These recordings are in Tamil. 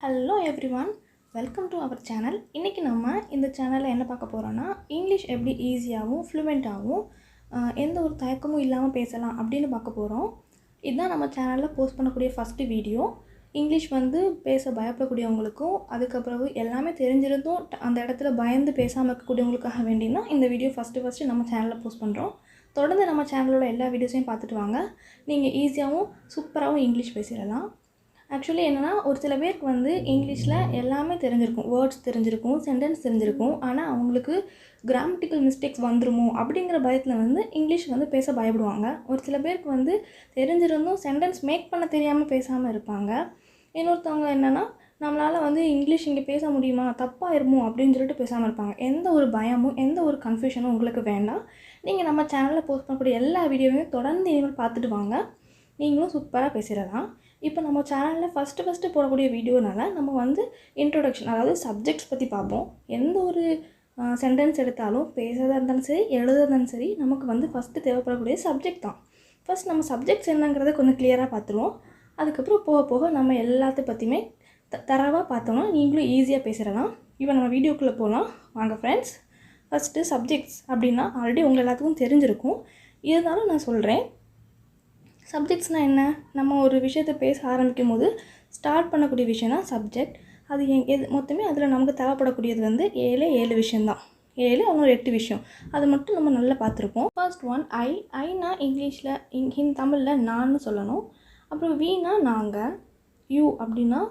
Hello everyone, welcome to our channel. இன்னைக்கு நம்ம இந்த சேனல்ல என்ன பார்க்க போறோம்னா இங்கிலீஷ் எப்படி ஈஸியாவும் ஃப்ளூவென்ட்டாவும் எந்த ஒரு தயக்கமும் இல்லாமல் பேசலாம் அப்படின்னு பார்க்க போகிறோம். இதுதான் நம்ம சேனலில் போஸ்ட் பண்ணக்கூடிய ஃபஸ்ட்டு வீடியோ. இங்கிலீஷ் பேச பயப்படக்கூடியவங்களுக்கும் அதுக்கப்புறம் எல்லாமே தெரிஞ்சிருந்தும் அந்த இடத்துல பயந்து பேசாமல் இருக்கக்கூடியவங்களுக்காக வேண்டினா இந்த வீடியோ ஃபஸ்ட்டு நம்ம சேனலில் போஸ்ட் பண்ணுறோம். தொடர்ந்து நம்ம சேனலோட எல்லா வீடியோஸையும் பார்த்துட்டு வாங்க. நீங்கள் ஈஸியாகவும் சூப்பராகவும் இங்கிலீஷ் பேசிடலாம். ஆக்சுவலி என்னென்னா ஒரு சில பேருக்கு இங்கிலீஷில் எல்லாமே தெரிஞ்சிருக்கும், வேர்ட்ஸ் தெரிஞ்சிருக்கும், சென்டென்ஸ் தெரிஞ்சிருக்கும். ஆனால் அவங்களுக்கு கிராமட்டிக்கல் மிஸ்டேக்ஸ் வந்துருமோ அப்படிங்கிற பயத்தில் இங்கிலீஷ் பேச பயப்படுவாங்க. ஒரு சில பேருக்கு தெரிஞ்சிருந்தும் சென்டென்ஸ் மேக் பண்ண தெரியாமல் பேசாமல் இருப்பாங்க. இன்னொருத்தவங்க என்னென்னா நம்மளால் இங்கிலீஷ் இங்கே பேச முடியுமா, தப்பாயிருமோ அப்படின்னு சொல்லிட்டு பேசாமல் இருப்பாங்க. எந்த ஒரு பயமும் எந்த ஒரு கன்ஃபியூஷனும் உங்களுக்கு வேண்டாம். நீங்கள் நம்ம சேனலில் போஸ்ட் பண்ணக்கூடிய எல்லா வீடியோவையும் தொடர்ந்து இனிமேல் பார்த்துட்டு வாங்க, நீங்களும் சூப்பராக பேசிடலாம். இப்போ நம்ம சேனலில் ஃபஸ்ட்டு போடக்கூடிய வீடியோனால நம்ம இன்ட்ரோடக்ஷன், அதாவது சப்ஜெக்ட்ஸ் பற்றி பார்ப்போம். எந்த ஒரு சென்டென்ஸ் எடுத்தாலும் பேசுறதா இருந்தாலும் சரி எழுதுறதா இருந்தாலும் சரி நமக்கு ஃபஸ்ட்டு தேவைப்படக்கூடிய சப்ஜெக்ட் தான். ஃபஸ்ட் நம்ம சப்ஜெக்ட்ஸ் என்னங்கிறத கொஞ்சம் கிளியராக பார்த்துருவோம். அதுக்கப்புறம் போக போக நம்ம எல்லாத்த பற்றியுமே தரவாக பார்த்தோம்னா நீங்களும் ஈஸியாக பேசிடலாம். இப்போ நம்ம வீடியோக்குள்ளே போகலாம் வாங்க ஃப்ரெண்ட்ஸ். ஃபஸ்ட்டு சப்ஜெக்ட்ஸ் அப்படின்னா ஆல்ரெடி உங்கள் எல்லாத்துக்கும் தெரிஞ்சிருக்கும், இருந்தாலும் நான் சொல்கிறேன். சப்ஜெக்ட்ஸ்னால் என்ன? நம்ம ஒரு விஷயத்தை பேச ஆரம்பிக்கும் போது ஸ்டார்ட் பண்ணக்கூடிய விஷயம் தான் சப்ஜெக்ட். அது மொத்தமே அதில் நமக்கு தேவைப்படக்கூடியது 7 விஷயந்தான். 7 அவங்க 8 விஷயம். அது மட்டும் நம்ம நல்லா பார்த்துருப்போம். ஃபர்ஸ்ட் ஒன் ஐனா இங்கிலீஷில் தமிழில் நான்னு சொல்லணும். அப்புறம் வீனா நாங்கள், யூ அப்படின்னா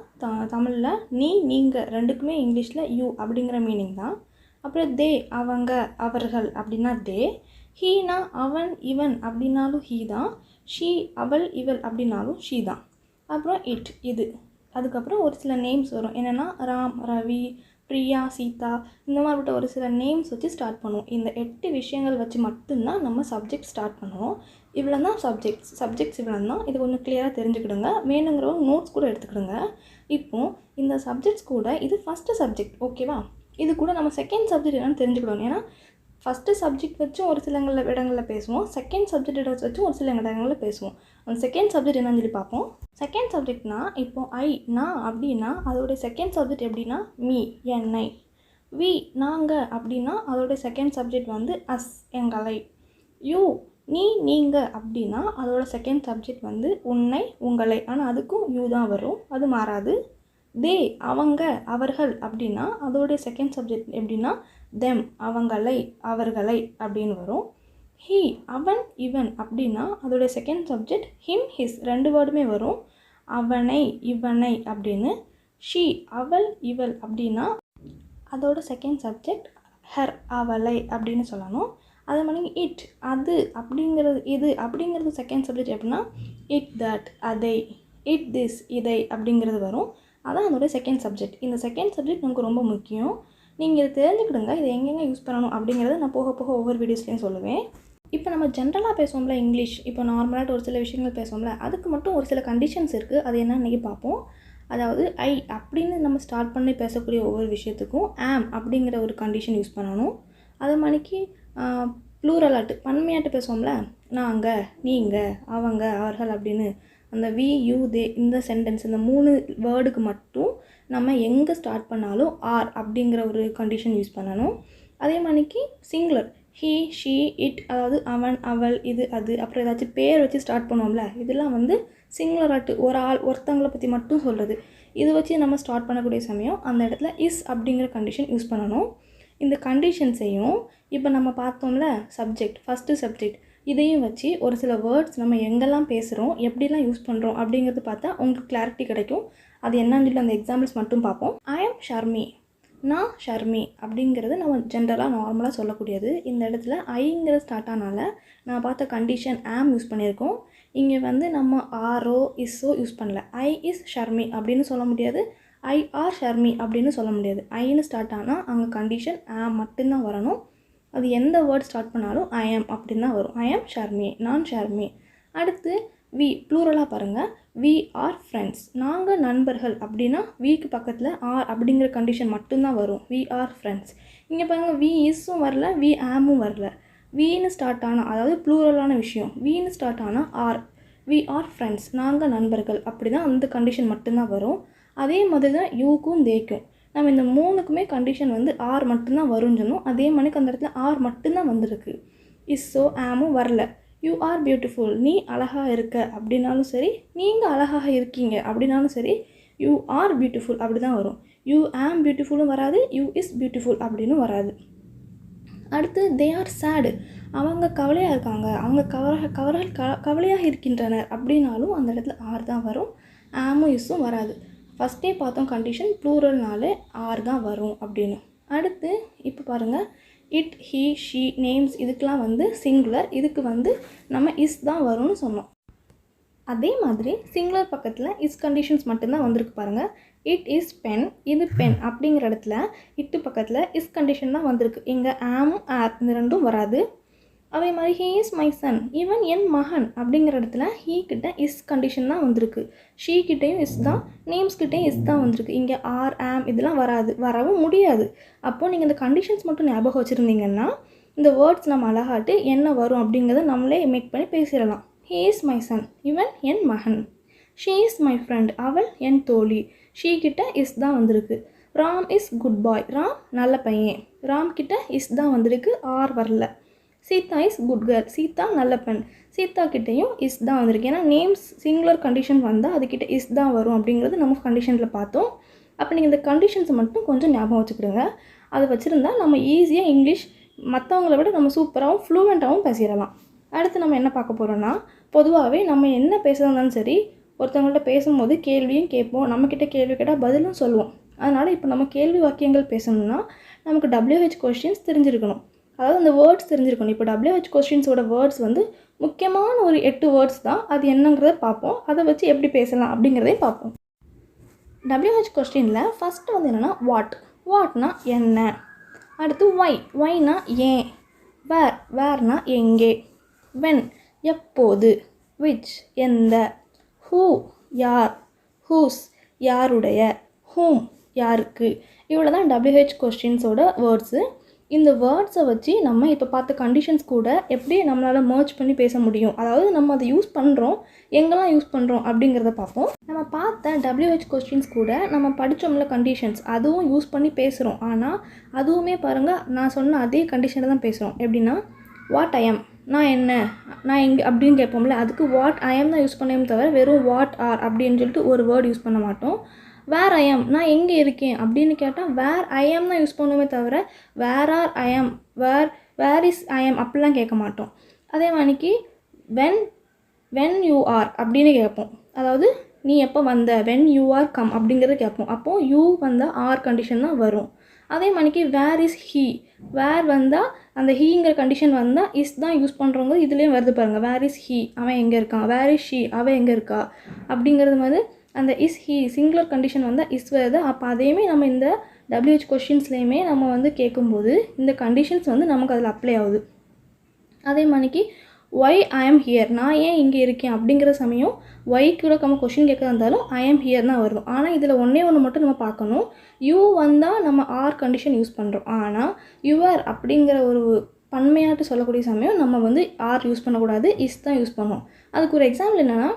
தமிழில் நீ நீங்கள், ரெண்டுக்குமே இங்கிலீஷில் யூ அப்படிங்கிற மீனிங் தான். அப்புறம் தே அவங்க அவர்கள் அப்படின்னா தே. ஹீனா அவன் இவன் அப்படின்னாலும் ஹீ தான். ஷீ அவள் இவள் அப்படின்னாலும் ஷீ தான். அப்புறம் இட் இது. அதுக்கப்புறம் ஒரு சில நேம்ஸ் வரும். என்னென்னா ராம், ரவி, பிரியா, சீதா, இந்த மாதிரிப்பட்ட ஒரு சில நேம்ஸ் வச்சு ஸ்டார்ட் பண்ணுவோம். இந்த 8 விஷயங்கள் வச்சு மட்டும்தான் நம்ம சப்ஜெக்ட் ஸ்டார்ட் பண்ணுவோம். இவ்வளோ தான் சப்ஜெக்ட்ஸ் இவ்வளோ தான். இது கொஞ்சம் கிளியராக தெரிஞ்சுக்கிடுங்க. வேணுங்கிறவங்க நோட்ஸ் கூட எடுத்துக்கிடுங்க. இப்போது இந்த சப்ஜெக்ட்ஸ் கூட இது ஃபஸ்ட்டு சப்ஜெக்ட், ஓகேவா? இது கூட நம்ம செகண்ட் சப்ஜெக்ட் என்னென்னு தெரிஞ்சுக்கிடணும். ஏன்னா ஃபஸ்ட்டு சப்ஜெக்ட் வச்சும் ஒரு சில இடங்களில் பேசுவோம், செகண்ட் சப்ஜெக்ட் வச்சும் ஒரு சில இடங்களில் பேசுவோம். அந்த செகண்ட் சப்ஜெக்ட் என்னன்னு சொல்லி பார்ப்போம். செகண்ட் சப்ஜெக்ட்னா இப்போது நான் அப்படின்னா அதோடைய செகண்ட் சப்ஜெக்ட் எப்படின்னா மீ, என்னை. வி நாங்கள் அப்படின்னா அதோடைய செகண்ட் சப்ஜெக்ட் அஸ், எங்களை. யூ நீ நீங்கள் அப்படின்னா அதோட செகண்ட் சப்ஜெக்ட் உன்னை, உங்களை. ஆனால் அதுக்கும் யூ தான் வரும், அது மாறாது. தே அவங்க அவர்கள் அப்படின்னா அதோடைய செகண்ட் சப்ஜெக்ட் எப்படின்னா தெம், அவங்களை, அவர்களை அப்படின்னு வரும். ஹீ அவன் இவன் அப்படின்னா அதோடைய செகண்ட் சப்ஜெக்ட் ஹிம், ஹிஸ், 2 வேர்டுமே வரும். அவனை இவனை அப்படின்னு. ஷீ அவள் இவள் அப்படின்னா அதோட செகண்ட் சப்ஜெக்ட் ஹர், அவளை அப்படின்னு சொல்லணும். அதே மாதிரி இட் அது அப்படிங்கிறது, இது அப்படிங்கிறது செகண்ட் சப்ஜெக்ட் எப்படின்னா இட் தட், அதை. இட் திஸ், இதை அப்படிங்கிறது வரும். அதான் அதோடைய செகண்ட் சப்ஜெக்ட். இந்த செகண்ட் சப்ஜெக்ட் நமக்கு ரொம்ப முக்கியம். நீங்கள் இதை தெரிஞ்சுக்கிடுங்க. இதை எங்கெங்கே யூஸ் பண்ணணும் அப்படிங்கிறத நான் போக போக ஒவ்வொரு வீடியோஸ்லையும் சொல்லுவேன். இப்போ நம்ம ஜென்ரலாக பேசுவோம்ல இங்கிலீஷ், இப்போ நார்மலாக ஒரு சில விஷயங்கள் பேசுவோம்ல, அதுக்கு மட்டும் ஒரு சில கண்டிஷன்ஸ் இருக்குது. அது என்னன்னு இன்றைக்கி பார்ப்போம். அதாவது ஐ அப்படின்னு நம்ம ஸ்டார்ட் பண்ணி பேசக்கூடிய ஒவ்வொரு விஷயத்துக்கும் ஆம் அப்படிங்கிற ஒரு கண்டிஷன் யூஸ் பண்ணணும். அது மாதிரிக்கு ப்ளூரலாட்டு பன்மையாட்டு பேசுவோம்ல, நாங்கள், நீங்கள், அவங்க, அவர்கள் அப்படின்னு அந்த வி யூ தே இந்த சென்டென்ஸ் இந்த 3 வேர்டுக்கு மட்டும் நம்ம எங்கே ஸ்டார்ட் பண்ணாலும் ஆர் அப்படிங்கிற ஒரு கண்டிஷன் யூஸ் பண்ணணும். அதே மாதிரிக்கு சிங்குலர் ஹீ, ஷீ, இட், அதாவது அவன், அவள், இது, அது, அப்புறம் ஏதாச்சும் பேர் வச்சு ஸ்டார்ட் பண்ணுவோம்ல, இதெல்லாம் சிங்குலராட்டு ஒரு ஆள் ஒருத்தவங்களை பற்றி மட்டும் சொல்கிறது. இது வச்சு நம்ம ஸ்டார்ட் பண்ணக்கூடிய சமயம் அந்த இடத்துல இஸ் அப்படிங்கிற கண்டிஷன் யூஸ் பண்ணணும். இந்த கண்டிஷன்ஸையும் இப்போ நம்ம பார்த்தோம்ல சப்ஜெக்ட், ஃபஸ்ட்டு சப்ஜெக்ட், இதையும் வச்சு ஒரு சில வேர்ட்ஸ் நம்ம எங்கெல்லாம் பேசுகிறோம், எப்படிலாம் யூஸ் பண்ணுறோம் அப்படிங்கிறது பார்த்தா உங்களுக்கு கிளாரிட்டி கிடைக்கும். அது என்னன்னு சொல்லி அந்த எக்ஸாம்பிள்ஸ் மட்டும் பார்ப்போம். ஐ எம் ஷர்மி, நான் ஷர்மி அப்படிங்கிறது நம்ம ஜென்ரலாக நார்மலாக சொல்லக்கூடியது. இந்த இடத்துல ஐங்கிறது ஸ்டார்ட் ஆனால நான் பார்த்த கண்டிஷன் ஆம் யூஸ் பண்ணியிருக்கோம். இங்கே நம்ம ஆரோ இஸ்ஸோ யூஸ் பண்ணல. ஐ இஸ் ஷர்மி அப்படின்னு சொல்ல முடியாது, ஐ ஆர் ஷர்மி அப்படின்னு சொல்ல முடியாது. ஐன்னு ஸ்டார்ட் ஆனால் அங்கே கண்டிஷன் ஆம் மட்டும்தான் வரணும். அது எந்த வேர்ட் ஸ்டார்ட் பண்ணாலும் ஐ ஆம் அப்படின்னு தான் வரும். ஐ ஆம் ஷர்மி, நான் ஷர்மி. அடுத்து வி ப்ளூரலாக பாருங்கள், வி ஆர் ஃப்ரெண்ட்ஸ், நாங்கள் நண்பர்கள் அப்படின்னா விக்கு பக்கத்தில் ஆர் அப்படிங்கிற கண்டிஷன் மட்டும்தான் வரும். We are friends. இங்கே பாருங்கள் வி இஸ்ஸும் வரல, வி ஆமும் வரல. வீன்னு ஸ்டார்ட் ஆனால், அதாவது ப்ளூரலான விஷயம், வீன்னு ஸ்டார்ட் ஆனால் ஆர், வி ஆர் ஃப்ரெண்ட்ஸ், நாங்கள் நண்பர்கள், அப்படி தான் அந்த கண்டிஷன் மட்டும்தான் வரும். அதே மாதிரி தான் யூக்கும் தேக்கும். நம்ம இந்த 3க்குமே கண்டிஷன் வந்து ஆர் மட்டும்தான் வரும்னு சொன்னோம். அதே மாதிரி அந்த இடத்துல ஆர் மட்டும்தான் வந்திருக்கு. இஸ்ஸோ ஆமும் வரல. யூ ஆர் பியூட்டிஃபுல், நீ அழகாக இருக்க அப்படின்னாலும் சரி, நீங்கள் அழகாக இருக்கீங்க அப்படின்னாலும் சரி, யூ ஆர் பியூட்டிஃபுல் அப்படி தான் வரும். யூ ஆம் பியூட்டிஃபுல்லும் வராது, யூ இஸ் பியூட்டிஃபுல் அப்படின்னு வராது. அடுத்து தே ஆர் சேடு, அவங்க கவலையாக இருக்காங்க, அவங்க கவலையாக இருக்கின்றனர் அப்படின்னாலும் அந்த இடத்துல ஆர் தான் வரும். ஆமும் இஸ்ஸும் வராது. ஃபஸ்ட்டே பார்த்தோம் கண்டிஷன் ப்ளூரல்னாலே ஆர் தான் வரும் அப்படின்னு. அடுத்து இப்போ பாருங்கள், இட், ஹீ, ஷீ, நேம்ஸ் இதுக்கெலாம் வந்து சிங்குலர், இதுக்கு வந்து நம்ம இஸ் தான் வரும்னு சொன்னோம். அதே மாதிரி சிங்குலர் பக்கத்தில் இஸ் கண்டிஷன்ஸ் மட்டும்தான் வந்திருக்கு பாருங்கள். இட் இஸ் பென், இது பென் அப்படிங்கிற இடத்துல இட்டு பக்கத்தில் இஸ் கண்டிஷன் தான் வந்திருக்கு. இங்கே ஆமும் ஆர் இந்த ரெண்டும் வராது. அதே மாதிரி ஹீ இஸ் மை சன், இவன் என் மகன் அப்படிங்கிற இடத்துல ஹீ கிட்ட இஸ் கண்டிஷன் தான் வந்திருக்கு. ஷீ கிட்டேயும் இஸ் தான், நேம்ஸ் கிட்டேயும் இஸ் தான் வந்திருக்கு. இங்கே ஆர் ஆம் இதெல்லாம் வராது, வரவும் முடியாது. அப்போது நீங்கள் இந்த கண்டிஷன்ஸ் மட்டும் ஞாபகம் வச்சுருந்தீங்கன்னா இந்த வேர்ட்ஸ் நம்ம அழகாட்டு என்ன வரும் அப்படிங்கிறத நம்மளே மேக் பண்ணி பேசிடலாம். ஹீ இஸ் மை சன், இவன் என் மகன். ஷீ இஸ் மை ஃப்ரெண்ட், அவள் என் தோழி. ஷீ கிட்ட இஸ் தான் வந்திருக்கு. Ram is good boy, Ram நல்ல பையன். ராம் கிட்ட இஸ் தான் வந்திருக்கு, ஆர் வரல. Sita is good girl, Sita நல்ல பெண். சீதா கிட்டேயும் இஸ் தான் வந்திருக்கு. ஏன்னா நேம்ஸ் சிங்குலர் கண்டிஷன் வந்தால் அதுக்கிட்ட இஸ் தான் வரும் அப்படிங்கிறது நம்ம கண்டிஷனில் பார்த்தோம். அப்போ நீங்கள் இந்த கண்டிஷன்ஸை மட்டும் கொஞ்சம் ஞாபகம் வச்சுக்கிடுங்க. அதை வச்சுருந்தா நம்ம ஈஸியாக இங்கிலீஷ் மற்றவங்கள விட நம்ம சூப்பராகவும் ஃப்ளூவெண்ட்டாகவும் பேசிடலாம். அடுத்து நம்ம என்ன பார்க்க போகிறோன்னா, பொதுவாகவே நம்ம என்ன பேசுகிறதாலும் சரி, ஒருத்தவங்கள்ட்ட பேசும்போது கேள்வியும் கேட்போம், நம்மக்கிட்ட கேள்வி கேட்டால் பதிலும் சொல்லுவோம். அதனால் இப்போ நம்ம கேள்வி வாக்கியங்கள் பேசணும்னா நமக்கு WH கொஸ்டின்ஸ் தெரிஞ்சிருக்கணும். அதாவது அந்த வேர்ட்ஸ் தெரிஞ்சிருக்கணும். இப்போ WH கொஸ்டின்ஸோட வேர்ட்ஸ் வந்து முக்கியமான ஒரு 8 வேர்ட்ஸ் தான். அது என்னங்கிறத பார்ப்போம். அதை வச்சு எப்படி பேசலாம் அப்படிங்கிறதையும் பார்ப்போம். WH கொஸ்டினில் ஃபஸ்ட்டு வந்து என்னென்னா வாட்னா என்ன. அடுத்து ஒய்னா ஏன். வேர்னா எங்கே. வென் எப்போது. விச் எந்த. ஹூ யார். ஹூஸ் யாருடைய. ஹூம் யாருக்கு. இவ்வளோ தான் WH கொஸ்டின்ஸோட வேர்ட்ஸு. இந்த வேர்ட்ஸை வச்சு நம்ம இப்போ பார்த்த கண்டிஷன்ஸ் கூட எப்படி நம்மளால் மர்ஜ் பண்ணி பேச முடியும், அதாவது நம்ம அதை யூஸ் பண்ணுறோம், எங்கெல்லாம் யூஸ் பண்ணுறோம் அப்படிங்கிறத பார்ப்போம். நம்ம பார்த்த WH கொஸ்டின்ஸ் கூட நம்ம படித்தோம்ல கண்டிஷன்ஸ், அதுவும் யூஸ் பண்ணி பேசுகிறோம். ஆனால் அதுவுமே பாருங்கள், நான் சொன்ன அதே கண்டிஷனை தான் பேசுகிறோம். எப்படின்னா வாட் ஐ எம், நான் என்ன, நான் எங்கே அப்படின்னு கேட்போம்ல, அதுக்கு வாட் ஐ எம் தான் யூஸ் பண்ணவே தவிர வெறும் வாட் ஆர் அப்படின்னு சொல்லிட்டு ஒரு வேர்டு யூஸ் பண்ண மாட்டோம். வேர் ஐ எம், நான் எங்கே இருக்கேன் அப்படின்னு கேட்டால் வேர் ஐ எம் தான் யூஸ் பண்ணுவோமே தவிர where are I am, where is I am அப்படிலாம் கேட்க மாட்டோம். அதே மாதிரிக்கு வென் யூ ஆர் அப்படின்னு கேட்போம். அதாவது நீ எப்போ வந்த, வென் யூ ஆர் கம் அப்படிங்கிறத கேட்போம். அப்போது யூ வந்தால் ஆர் கண்டிஷன் தான் வரும். அதே மாதிரிக்கு வேர் இஸ் ஹீ, வேர் வந்தால் அந்த ஹீங்கிற கண்டிஷன் வந்தால் இஸ் தான் யூஸ் பண்ணுறவங்க இதுலேயும் வருது பாருங்கள். வேர் இஸ் ஹீ, அவன் எங்கே இருக்கான். வேர் இஸ் ஷீ, அவன் எங்கே இருக்கா அப்படிங்கிறது மாதிரி அந்த இஸ் ஹீ சிங்குலர் கண்டிஷன் வந்தால் இஸ் வருது. அப்போ அதையுமே நம்ம இந்த WH கொஷின்ஸ்லேயுமே நம்ம வந்து கேட்கும்போது இந்த கண்டிஷன்ஸ் வந்து நமக்கு அதில் அப்ளை ஆகுது. அதே மாதிரிக்கு ஒய் ஐ எம் ஹியர், நான் ஏன் இங்கே இருக்கேன் அப்படிங்கிற சமயம் ஒய்க்கு கூட நம்ம கொஷின் கேட்க இருந்தாலும் ஐ எம் ஹியர் தான் வரும். ஆனால் இதில் ஒன்றே ஒன்று மட்டும் நம்ம பார்க்கணும், யூ வந்தால் நம்ம ஆர் கண்டிஷன் யூஸ் பண்ணுறோம். ஆனால் யுவர் அப்படிங்கிற ஒரு பன்மையாட்டு சொல்லக்கூடிய சமயம் நம்ம வந்து ஆர் யூஸ் பண்ணக்கூடாது, இஸ் தான் யூஸ் பண்ணோம். அதுக்கு ஒரு எக்ஸாம்பிள் என்னென்னா,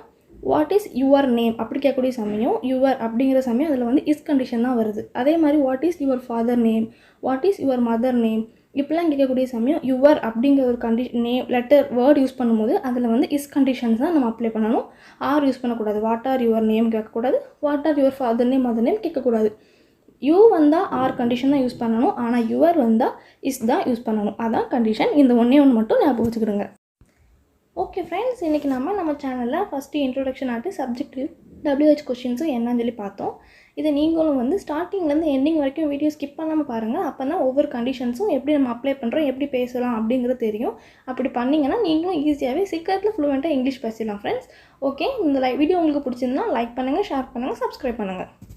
வாட் இஸ் யுவர் நேம் அப்படி கேட்கக்கூடிய சமயம் யுவர் அப்படிங்கிற சமயம் அதில் வந்து இஸ் கண்டிஷன் தான் வருது. அதே மாதிரி what is your father name, what is your mother name இப்படிலாம் கேட்கக்கூடிய சமயம் யுவர் அப்படிங்கிற ஒரு நேம் லெட்டர் வேர்ட் யூஸ் பண்ணும்போது அதில் வந்து இஸ் கண்டிஷன்ஸ் தான் நம்ம அப்ளை பண்ணணும். ஆர் யூஸ் பண்ணக்கூடாது. வாட் ஆர் யுவர் நேம் கேட்கக்கூடாது, what are your father name mother name கேட்கக்கூடாது. யூ வந்தால் ஆர் கண்டிஷன் தான் யூஸ் பண்ணணும். ஆனால் யுவர் வந்தால் இஸ் தான் யூஸ் பண்ணணும். அதான் கண்டிஷன். இந்த ஒன்றே ஒன்று மட்டும் ஞாபகம் வச்சுக்கிடுங்க. ஓகே ஃப்ரெண்ட்ஸ், இன்றைக்கி நம்ம சேனலில் ஃபஸ்ட்டு இன்ட்ரொடக்ஷன் ஆகிட்டு சப்ஜெக்டிவ் WH கொஷின்ஸும் என்னன்னு சொல்லி பார்த்தோம். இதை நீங்களும் வந்து ஸ்டார்டிங்லேருந்து எண்டிங் வரைக்கும் வீடியோ ஸ்கிப் பண்ணாமல் பாருங்கள். அப்போ தான் ஒவ்வொரு கண்டிஷன்ஸும் எப்படி நம்ம அப்ளை பண்ணுறோம், எப்படி பேசலாம் அப்படிங்கிறது தெரியும். அப்படி பண்ணிங்கன்னா நீங்களும் ஈஸியாகவே சீக்கிரத்தில் ஃப்ளூவெண்ட்டாக இங்கிலீஷ் பேசலாம் ஃப்ரெண்ட்ஸ். ஓகே, இந்த வீடியோ உங்களுக்கு பிடிச்சிருந்தா லைக் பண்ணுங்கள், ஷேர் பண்ணுங்கள், சப்ஸ்கிரைப் பண்ணுங்கள்.